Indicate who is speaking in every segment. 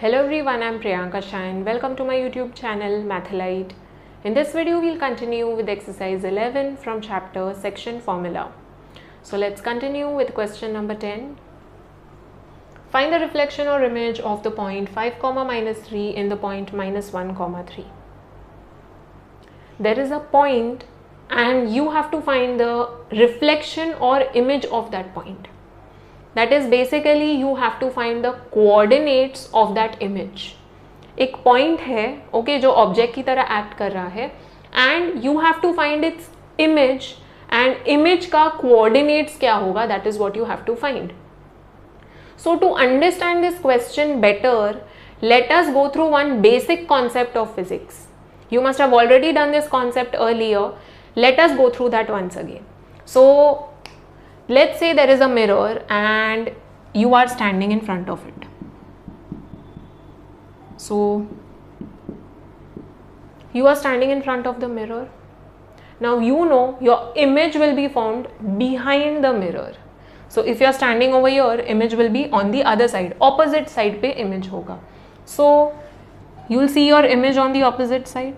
Speaker 1: Hello everyone, I'm Priyanka Shine. Welcome to my YouTube channel Mathalite. In this video, we'll continue with exercise 11 from chapter section formula. So let's continue with question number 10. Find the reflection or image of the point 5, -3 in the point -1, 3. There is a point and you have to find the reflection or image of that point. That is basically you have to find the coordinates of that image. एक point है okay, जो object की तरह act कर रहा है and you have to find its image and image का coordinates क्या होगा, that is what you have to find. So to understand this question better, let us go through one basic concept of physics. You must have already done this concept earlier. Let us go through that once again. So let's say there is a mirror and you are standing in front of it. So you are standing in front of the mirror. Now you know your image will be formed behind the mirror. So if you are standing over here, image will be on the other side, opposite side पे image होगा. So you will see your image on the opposite side.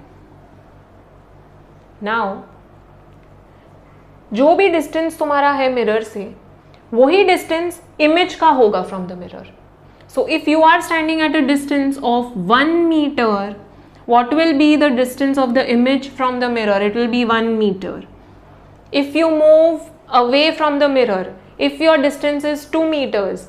Speaker 1: Now जो भी distance तुम्हारा है mirror से वही distance image का होगा from the mirror. So if you are standing at a distance of 1 metre, what will be the distance of the image from the mirror? It will be 1 meter. If you move away from the mirror, if your distance is 2 meters,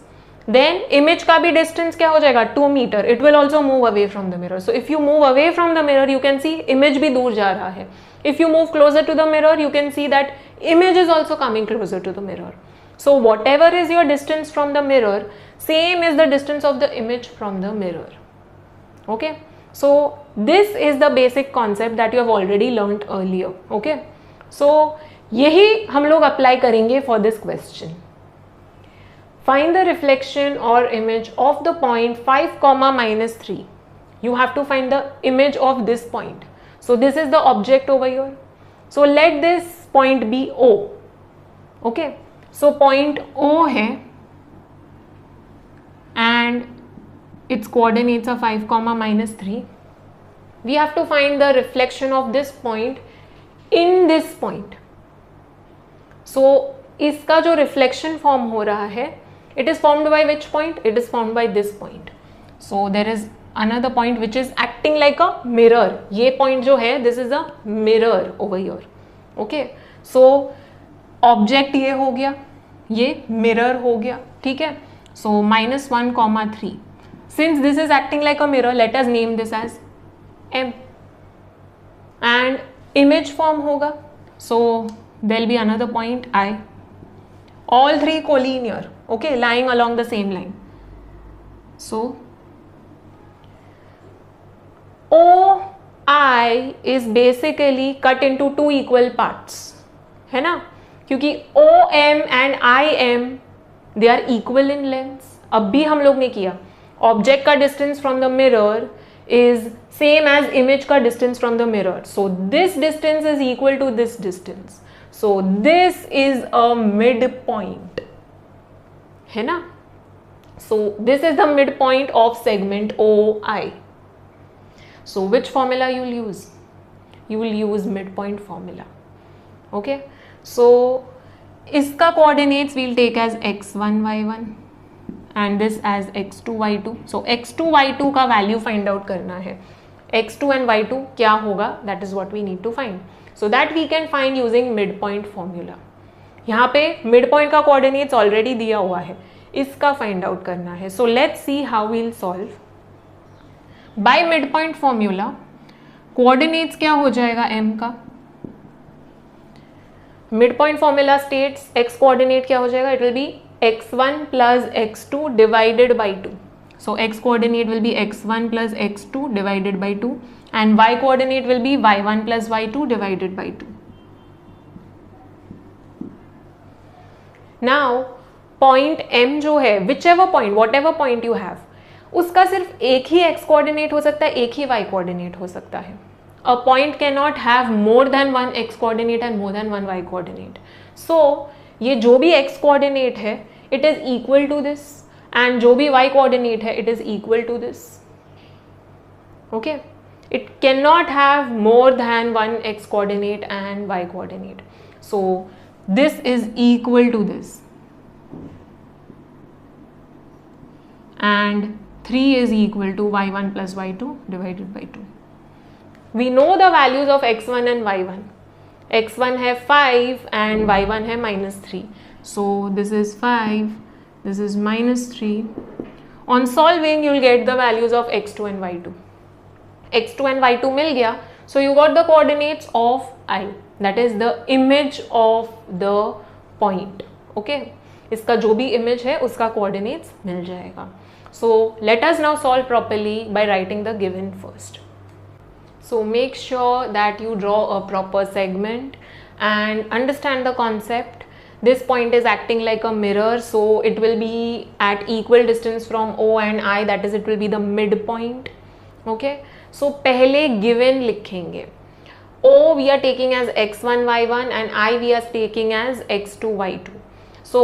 Speaker 1: then image का भी distance क्या हो जाएगा? 2 meter. It will also move away from the mirror. So if you move away from the mirror, you can see image भी दूर जा रहा है. If you move closer to the mirror, you can see that image is also coming closer to the mirror. So whatever is your distance from the mirror, same is the distance of the image from the mirror. Okay, so this is the basic concept that you have already learned earlier. Okay, so यही हम लोग apply करेंगे for this question. Find the reflection or image of the point 5, -3. You have to find the image of this point. So this is the object over here. So let this point be O. Okay, so point O है and its coordinates are 5, -3. We have to find the reflection of this point in this point. So इसका जो reflection form हो रहा है, it is formed by which point? It is formed by this point. So there is another point which is acting like a mirror. ये point जो है, this is a mirror over here. Okay, so object ये हो गया, ये mirror हो गया, ठीक है. So -1, 3. Since this is acting like a mirror, let us name this as M. And image form होगा, so there will be another point I. All three collinear, okay, lying along the same line. So OI is basically cut into 2 equal parts, है ना, क्योंकि OM and IM they are equal in length. अब भी हम लोग ने किया object का distance from the mirror is same as image का distance from the mirror. So this distance is equal to this distance. So this is a mid point, है ना. So this is the mid point of segment OI. So which formula you will use? You will use midpoint formula. Okay, so इसका coordinates we'll take as x1, y1 and this as x2, y2. So x2, y2 का value find out करना है. x2 and y2 क्या होगा? That is what we need to find. So that we can find using midpoint formula. यहाँ पे midpoint का coordinates already दिया हुआ है, इसका find out करना है. So let's see how we'll solve. By midpoint formula, coordinates क्या हो जाएगा m का? Midpoint formula states x coordinate क्या हो जाएगा? It will be x1 plus x2 divided by 2. So x coordinate will be x1 plus x2 divided by 2 and y coordinate will be y1 plus y2 divided by 2. Now point m जो है, whichever point, whatever point you have, उसका सिर्फ एक ही x coordinate हो सकता है, एक ही y coordinate हो सकता है. A point can not have more than 1 x coordinate and more than 1 y coordinate. So ये जो भी x कोऑर्डिनेट है, it is equal to this, and जो भी y कोऑर्डिनेट है, it is equal to this. Okay, it cannot have more than one x coordinate and y coordinate. So this is equal to this, and 3 is equal to y1 plus y2 divided by 2. We know the values of x1 and y1. x1 है 5 and y1 है -3. So this is 5, this is -3. On solving you will get the values of x2 and y2. x2 and y2 मिल गया. So you got the coordinates of I, that is the image of the point. Okay, इसका जो भी image है उसका coordinates मिल जाएगा. So let us now solve properly by writing the given first. So make sure that you draw a proper segment and understand the concept. This point is acting like a mirror, so it will be at equal distance from O and I, that is it will be the midpoint. Okay, so पहले given लिखेंगे. O we are taking as x1 y1 and I we are taking as x2 y2. So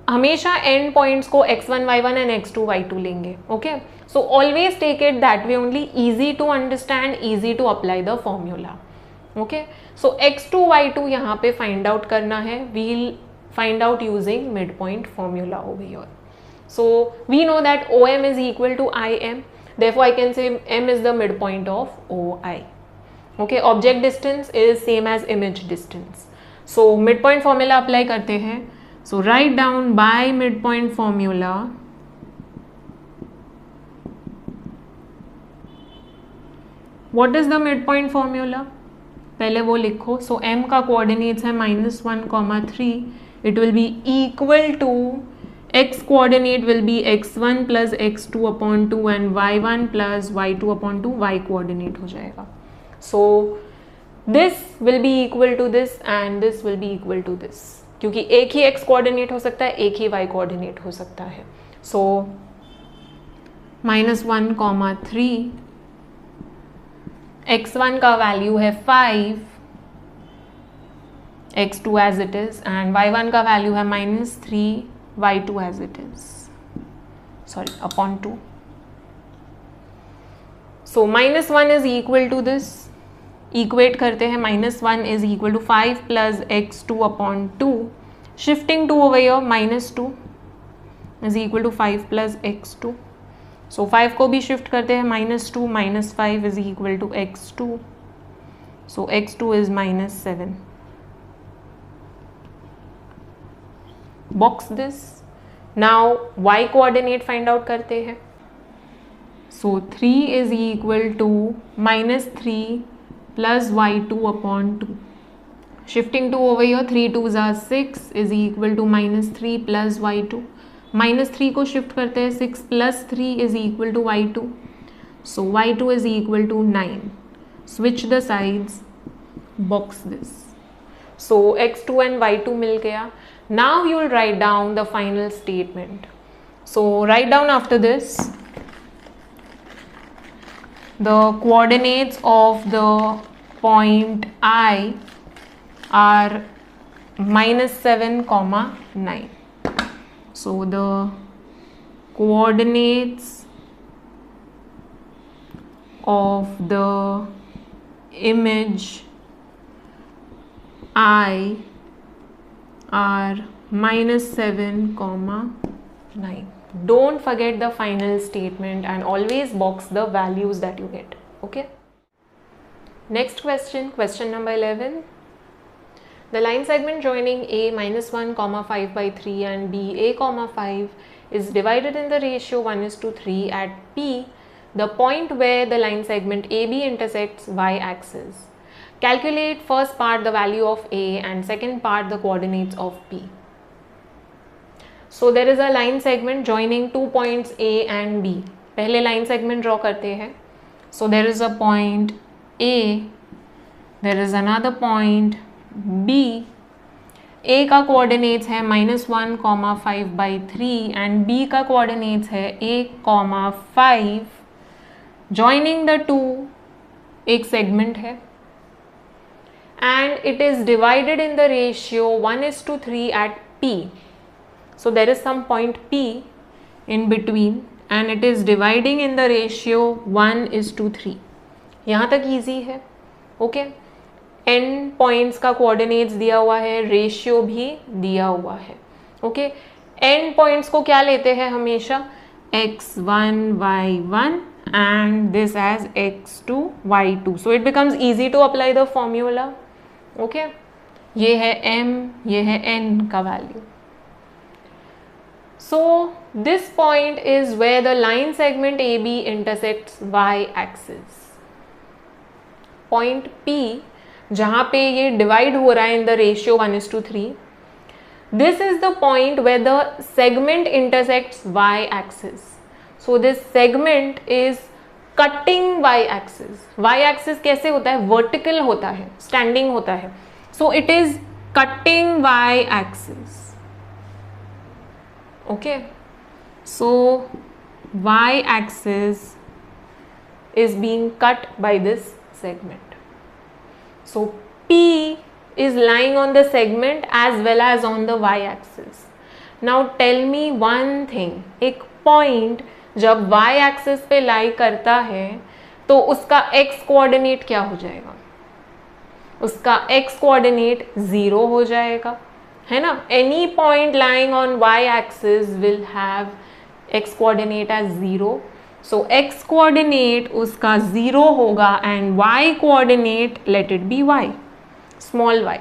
Speaker 1: हमेशा end points को x1 y1 and x2 y2 लेंगे. Okay, so always take it that way only, easy to understand, easy to apply the formula. Okay, so x2 y2 यहाँ पे find out करना है. We'll find out using midpoint formula over here. So we know that OM is equal to IM. Therefore, I can say M is the midpoint of OI. Okay, object distance is same as image distance. So midpoint formula apply करते हैं. So write down by midpoint formula. What is the midpoint formula? पहले वो लिखो. So M का coordinates है -1, 3. It will be equal to x coordinate will be x1 plus x2 upon 2 and y1 plus y2 upon 2, y coordinate हो जाएगा. So this will be equal to this and this will be equal to this, क्योंकि एक ही x coordinate हो सकता है, एक ही y coordinate हो सकता है. So -1, 3, x1 का वैल्यू है 5, x2 as it is, and y1 का वैल्यू है -3, y2 as it is, sorry, upon 2. So -1 is equal to this, equate करते हैं. -1 is equal to 5 plus x2 upon 2, shifting 2 over here, -2 is equal to 5 plus x2. So 5 को भी shift करते हैं, -2 minus 5 is equal to x2. So x2 is -7. Box this. Now y coordinate find out करते हैं. So 3 is equal to -3 plus y2 upon 2. Shifting 2 over here, 3 2s are 6 is equal to -3 plus y2. -3 को shift करते हैं, 6 plus 3 is equal to y2. So y2 is equal to 9. Switch the sides. Box this. So x2 and y2 मिल गया. Now you will write down the final statement. So write down after this the coordinates of the point I are -7, 9. So the coordinates of the image I are -7, 9. Don't forget the final statement and always box the values that you get. Okay. Next question, question number 11. The line segment joining A -1, 5/3 and B A, 5 is divided in the ratio 1:3 at P, the point where the line segment AB intersects y-axis. Calculate first part the value of A and second part the coordinates of P. So there is a line segment joining two points A and B. पहले line segment draw करते हैं. So there is a point A, there is another point B. A का coordinates है -1, 5/3 and B का coordinates है A, 5. Joining the two एक segment है. And it is divided in the ratio 1:3 at P. So there is some point P in between and it is dividing in the ratio 1:3. यहाँ तक easy है. Okay, n points का coordinates दिया हुआ है, ratio भी दिया हुआ है. ओके, n पॉइंट्स को क्या लेते हैं हमेशा, x1 y1 and this as x2 y2. So it becomes easy to apply the formula. Okay, ये है m, ये है n का value. So this point is where the line segment AB intersects y axis. Point P जहाँ पे ये divide हो रहा है in the ratio 1:3. This is the point where the segment intersects y axis. So this segment is cutting y axis. Y axis कैसे होता है, vertical होता है, standing होता है. So it is cutting y axis. Okay, so y axis is being cut by this segment. So P is lying on the segment as well as on the y axis. Now tell me one thing, एक point जब y axis पे लाई करता है तो उसका x coordinate क्या हो जाएगा, उसका x कोऑर्डिनेट 0 हो जाएगा, है ना. Any point lying on y axis will have x coordinate as 0. So x coordinate उसका 0 होगा and y coordinate let it be y, small y.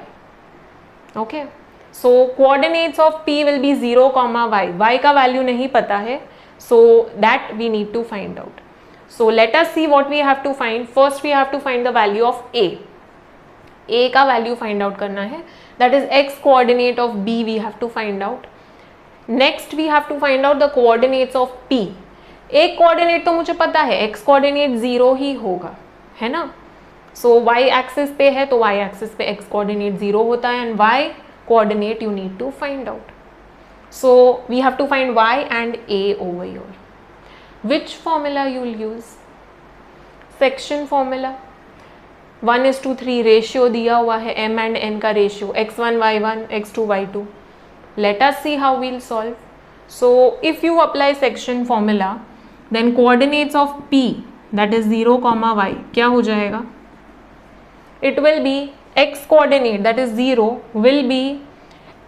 Speaker 1: Okay, so coordinates of P will be 0, y. y का value नहीं पता है, so that we need to find out. So let us see what we have to find. First we have to find the value of a. a का value find out करना है, that is x coordinate of b we have to find out. Next we have to find out the coordinates of p. एक coordinate तो मुझे पता है, x coordinate 0 ही होगा, है ना. So y एक्सिस पे है तो y एक्सिस पे x कोऑर्डिनेट 0 होता है and y coordinate you need to find out. So we have to find y and a over here. Which formula you will use? Section formula. 1:3 ratio दिया हुआ है, m and n का ratio, x1 y1 x2 y2. Let us see how we'll solve. So if you apply section formula, then coordinates of p, that is 0, y, क्या हो जाएगा? It will be x coordinate, that is 0, will be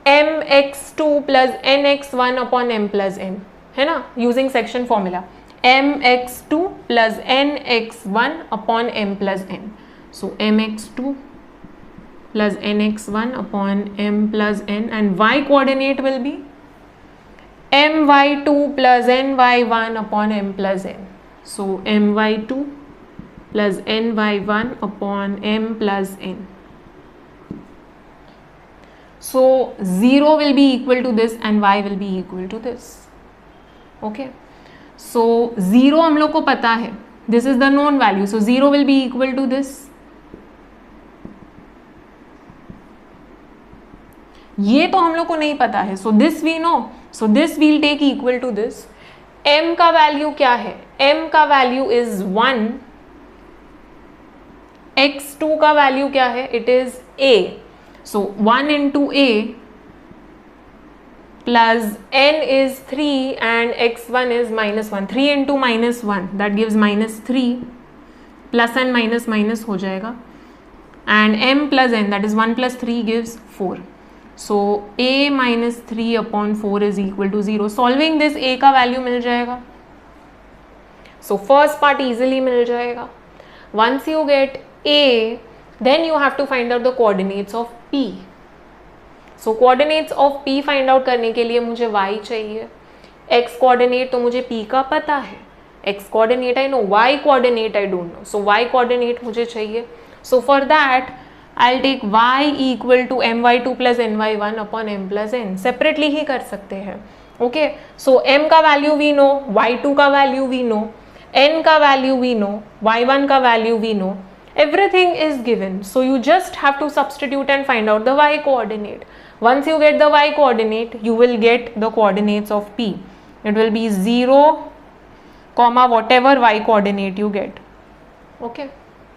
Speaker 1: mx2 plus nx1 upon m plus n, है ना, using section formula. mx2 plus nx1 upon m plus n. So mx2 plus nx1 upon m plus n, and y coordinate will be my2 plus ny1 upon m plus n. So my2 plus ny1 upon m plus n. So 0 will be equal to this and y will be equal to this. Okay, so 0 हम लोग को पता है, this is the known value, so 0 will be equal to this. ये तो हम लोग को नहीं पता है, so this we know, so this we'll take equal to this. m का वैल्यू क्या है, m का वैल्यू is 1, x2 का वैल्यू क्या है, it is a. So 1 into a plus n is 3 and x1 is -1. 3 into -1 that gives -3, plus and minus minus हो जाएगा, and m plus n that is 1 plus 3 gives 4. So a minus 3 upon 4 is equal to 0. Solving this a का value मिल जाएगा. So first part easily मिल जाएगा. Once you get a, then you have to find out the coordinates of p. So coordinates of p find out करने के लिए मुझे y चाहिए, x coordinate तो मुझे p का पता है, x coordinate I know, y coordinate I don't know, so y coordinate मुझे चाहिए. So for that I'll take y equal to my2 plus ny1 upon m plus n. Separately ही कर सकते हैं. Okay, so m का value we know, y2 का value we know, n का value we know, y1 का value we know. Everything is given, so you just have to substitute and find out the y coordinate. Once you get the y coordinate, you will get the coordinates of p. It will be 0, whatever y coordinate you get. Okay,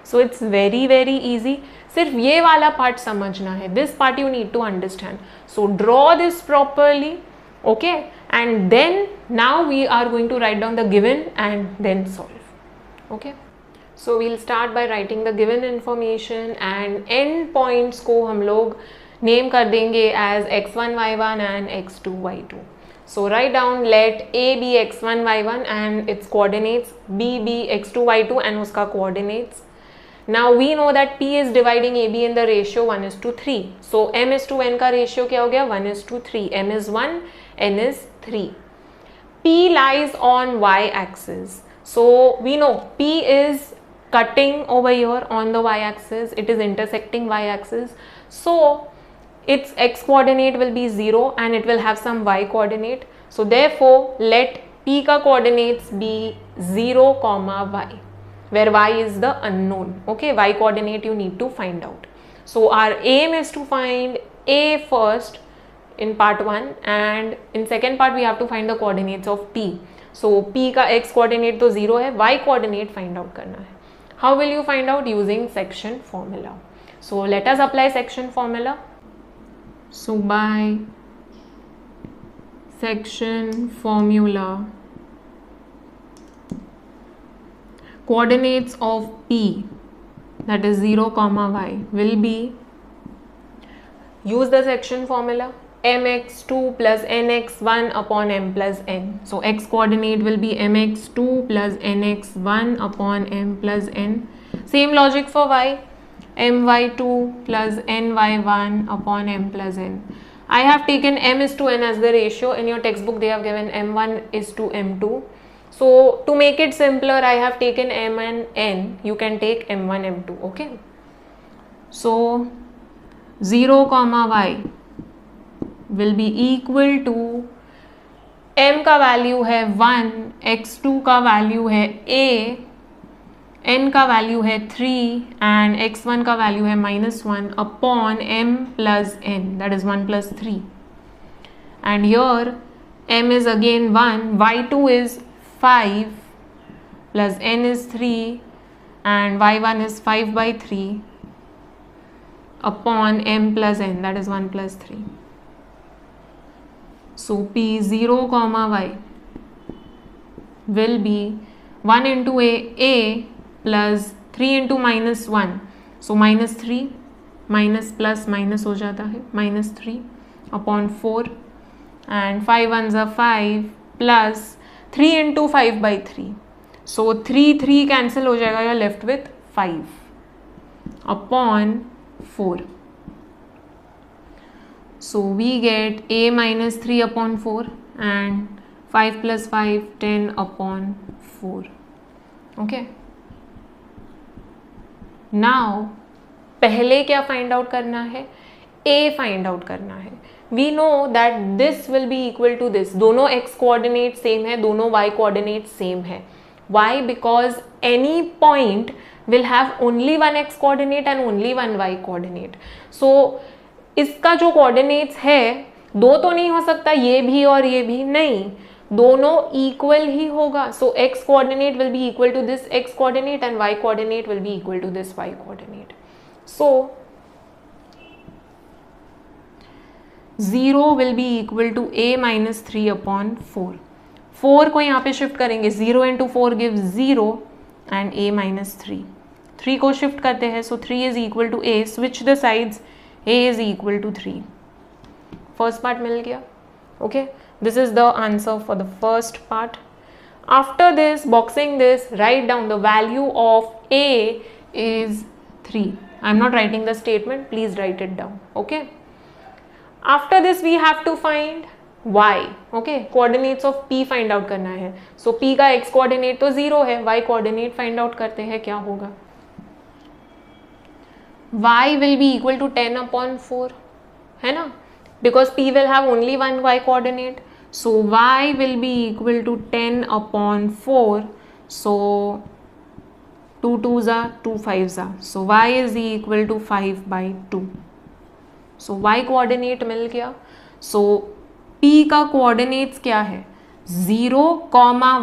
Speaker 1: so it's very very easy. सिर्फ ये वाला part समझना है, this part you need to understand. So draw this properly, okay, and then now we are going to write down the given and then solve. Okay, so we'll start by writing the given information and end points को हम लोग name कर देंगे as x1 y1 and x2 y2. So write down let a be x1 y1 and its coordinates, b be x2 y2 and उसका coordinates. Now we know that p is dividing ab in the ratio 1:3. So m:1 का ratio क्या हो गया 1:3. m is 1, n is 3. p lies on y axis. So we know p is cutting over here on the y axis. It is intersecting y axis. So its x coordinate will be 0 and it will have some y coordinate. So therefore let p का coordinates be 0, y, where y is the unknown. Okay, y coordinate you need to find out. So our aim is to find a first in part 1 and in second part we have to find the coordinates of p. So p का x coordinate तो 0 है, y coordinate find out करना है. How will you find out? Using section formula. So let us apply section formula. So by section formula, coordinates of p, that is 0, y, will be, use the section formula, mx2 plus nx1 upon m plus n. So x coordinate will be mx2 plus nx1 upon m plus n. Same logic for y, my2 plus ny1 upon m plus n. I have taken m:n as the ratio. In your textbook they have given m1:m2. So to make it simpler, I have taken m and n. You can take m1, m2. Okay. So 0, y will be equal to m का value है 1, x2 का value है a, n का value है 3 and x1 का value है -1 upon m plus n, that is 1 plus 3. And here m is again 1, y2 is 5 plus n is 3 and y1 is 5 by 3 upon m plus n, that is 1 plus 3. So p0, y will be 1 into a plus 3 into -1. So -3 minus plus minus हो जाता है -3 upon 4 and 5 ones are 5 plus 3 into 5 by 3. So 3 cancel हो जाएगा, you are left with 5 upon 4. So we get a minus 3 upon 4 and 5 plus 5 10 upon 4. Okay. Now पहले क्या find out करना है? a find out करना है. We know that this will be equal to this. दोनों x coordinate same है, दोनों y coordinate same है. Why? Because any point will have only one x coordinate and only one y coordinate. So इसका जो coordinates है, दो तो नहीं हो सकता, ये भी और ये भी नहीं, दोनों equal ही होगा. So x coordinate will be equal to this x coordinate and y coordinate will be equal to this y coordinate. So 0 will be equal to a minus 3 upon 4. 4 को यहाँ पे शिफ्ट करेंगे, 0 into 4 gives 0 and a minus 3. 3 को shift करते हैं, so 3 is equal to a. Switch the sides, a is equal to 3. First part मिल गया. Okay, this is the answer for the first part. After this, boxing this, write down the value of a is 3. I am not writing the statement, please write it down. Okay. After this we have to find y. Okay, coordinates of p find out करना है. So p का x coordinate तो 0 है, y coordinate find out करते हैं, क्या होगा? y will be equal to 10 upon 4, है ना? Because p will have only one y coordinate. So y will be equal to 10 upon 4. So 2 2s are 2 5s are. So y is equal to 5 by 2. So y coordinate मिल गया. So p का coordinates क्या है? 0,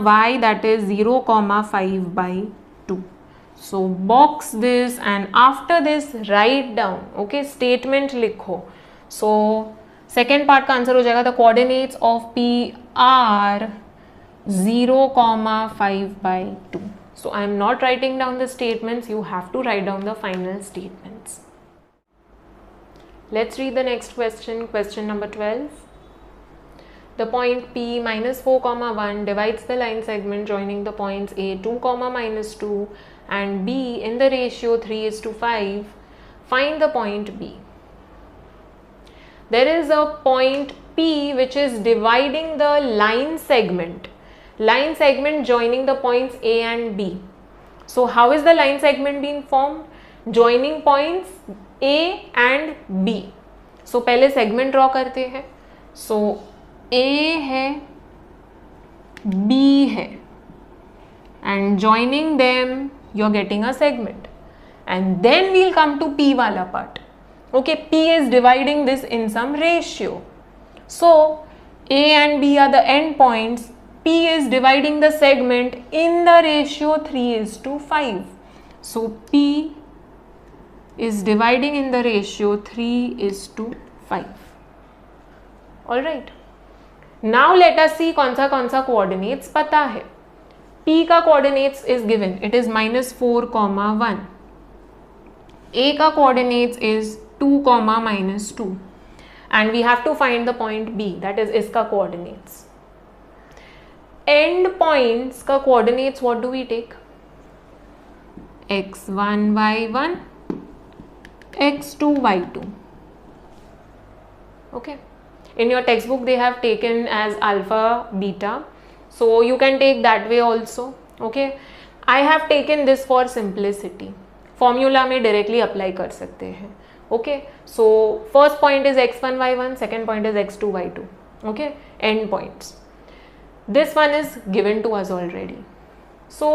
Speaker 1: y, that is 0, 5 by 2. So box this and after this write down. Okay, statement लिखो. So second part का answer हो जाएगा the coordinates of P are 0,5/2. So I am not writing down the statements, you have to write down the final statements. Let's read the next question, question number 12. The point P minus 4,1 divides the line segment joining the points A 2, -2 and B in the ratio 3:5. Find the point B. There is a point P which is dividing the line segment joining the points A and B. So how is the line segment being formed? Joining points A and B. So पहले segment draw करते हैं. So A है, B है, and joining them you're getting a segment, and then we'll come to P वाला part. Okay, P is dividing this in some ratio. So A and B are the end points. P is dividing the segment in the ratio 3:5. So P is dividing in the ratio 3:5. Alright. Now let us see कौन सा coordinates पता है. P का coordinates is given. It is -4,1. A का coordinates is 2, -2. And we have to find the point B, that is इसका coordinates. End points का coordinates what do we take? x1 y1 x2 y2. Okay, in your textbook they have taken as alpha beta, so you can take that way also. Okay, I have taken this for simplicity. Formula में directly apply कर सकते हैं. Okay, so first point is x1 y1, second point is x2 y2. Okay, end points. This one is given to us already. So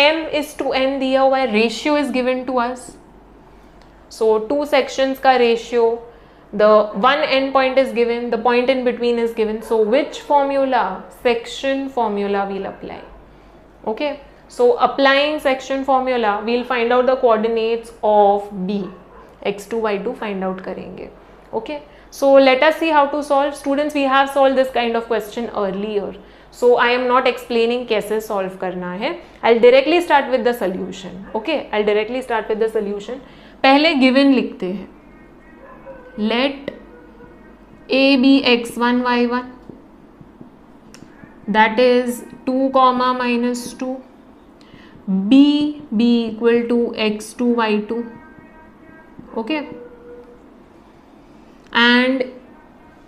Speaker 1: m is to n दिया हुआ है, ratio is given to us. So two sections का ratio, the one end point is given, the point in between is given. So which formula? Section formula we'll apply. Okay, so applying section formula we'll find out the coordinates of B. x2 y2 find out करेंगे. Okay, so let us see how to solve. Students, we have solved this kind of question earlier, so I am not explaining कैसे solve करना है. I'll directly start with the solution. Okay, I'll directly start with the solution. पहले given लिखते हैं. Let A be x1 y1, that is 2, -2. B be equal to x2 y2. Okay, and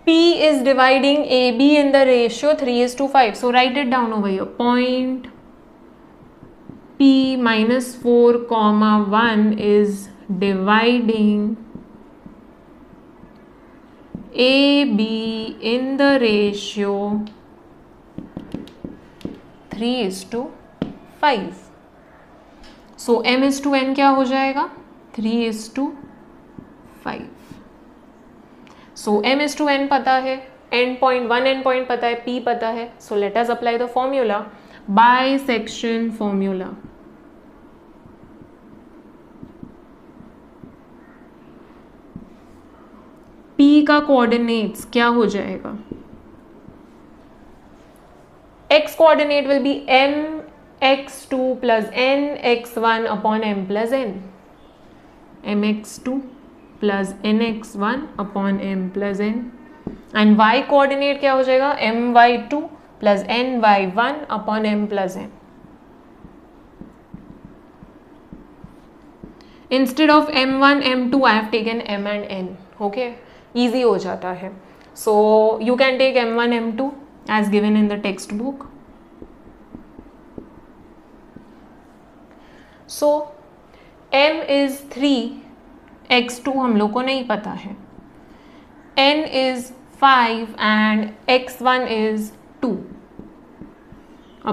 Speaker 1: P is dividing AB in the ratio 3:5. So write it down over here. Point P -4,1 is dividing AB in the ratio 3:5. So M is to N क्या हो जाएगा? 3:5. So M is to N पता है, end point, one end point पता है, P पता है. So let us apply the formula, bisection formula. P का coordinates क्या हो जाएगा? X coordinate will be M x2 plus N x1 upon M plus N. mx2 plus nx1 upon m plus n, and y coordinate क्या हो जाएगा? my2 plus ny1 upon m plus n. Instead of m1 m2 I have taken m and n. Okay, easy हो जाता है. So you can take m1 m2 as given in the textbook. So m is 3, x2 हम लोग को नहीं पता है, n is 5 and x1 is 2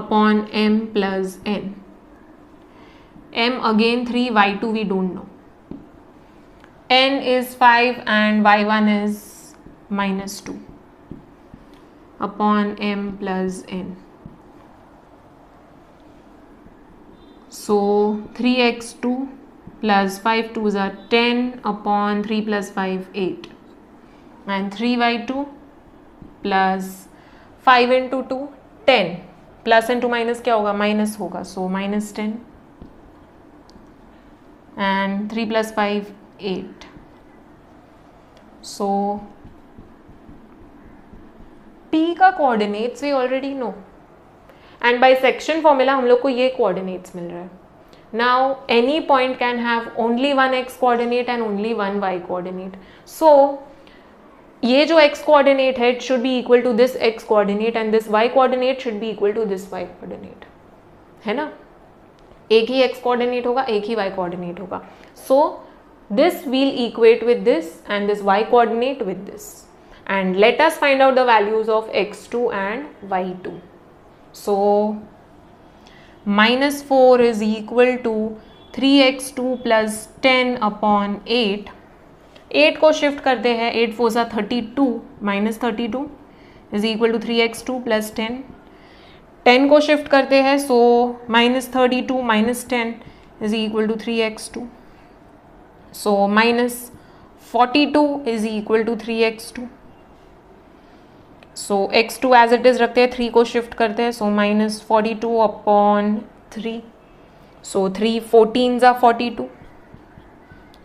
Speaker 1: upon m plus n. M again 3, y2 we don't know. N is 5 and y1 is -2 upon m plus n. So 3x2 plus 5 2s are 10 upon 3 plus 5 8. and 3y2 plus 5 into 2 10 plus into minus क्या होगा minus होगा, so minus 10 and 3 plus 5 8. So P का coordinates we already know and by section formula हम लोग को ये coordinates मिल रहा है. Now any point can have only one x coordinate and only one y coordinate. So ये जो x coordinate है it should be equal to this x coordinate and this y coordinate should be equal to this y coordinate, है ना. एक ही x coordinate होगा, एक ही y coordinate होगा. So this will equate with this and this y coordinate with this. And let us find out the values of x2 and y2. So minus 4 is equal to 3x2 plus 10 upon 8. 8 को shift करते हैं, 8 4 सा 32 minus 32 is equal to 3x2 plus 10. 10 को shift करते हैं, so minus 32 minus 10 is equal to 3x2. So minus 42 is equal to 3x2. So x2 as it is रखते हैं, 3 को शिफ्ट करते हैं, so minus 42 upon 3. So 3 14s are 42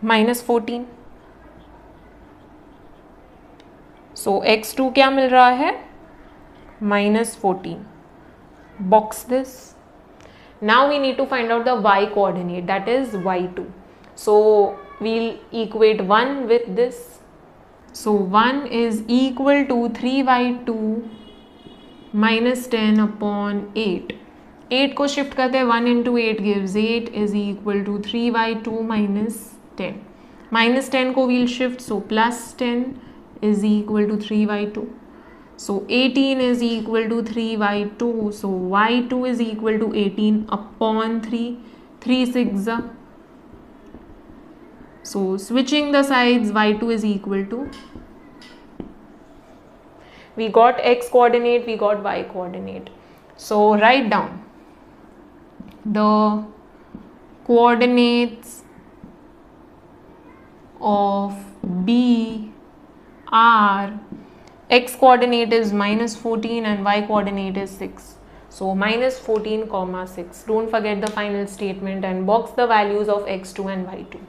Speaker 1: minus 14. So x2 क्या मिल रहा है minus 14. Box this. Now we need to find out the y coordinate, that is y2. So we'll equate 1 with this. So 1 is equal to 3y2 minus 10 upon 8. 8 को shift करते हैं, 1 into 8 gives 8 is equal to 3y2 minus 10. Minus 10 को we'll shift, so plus 10 is equal to 3y2. So 18 is equal to 3y2. So y2 is equal to 18 upon 3. 3 6 are. So switching the sides, y2 is equal to, we got x coordinate, we got y coordinate. So write down the coordinates of B are, x coordinate is minus 14 and y coordinate is 6. So minus 14 comma 6. Don't forget the final statement and box the values of x2 and y2.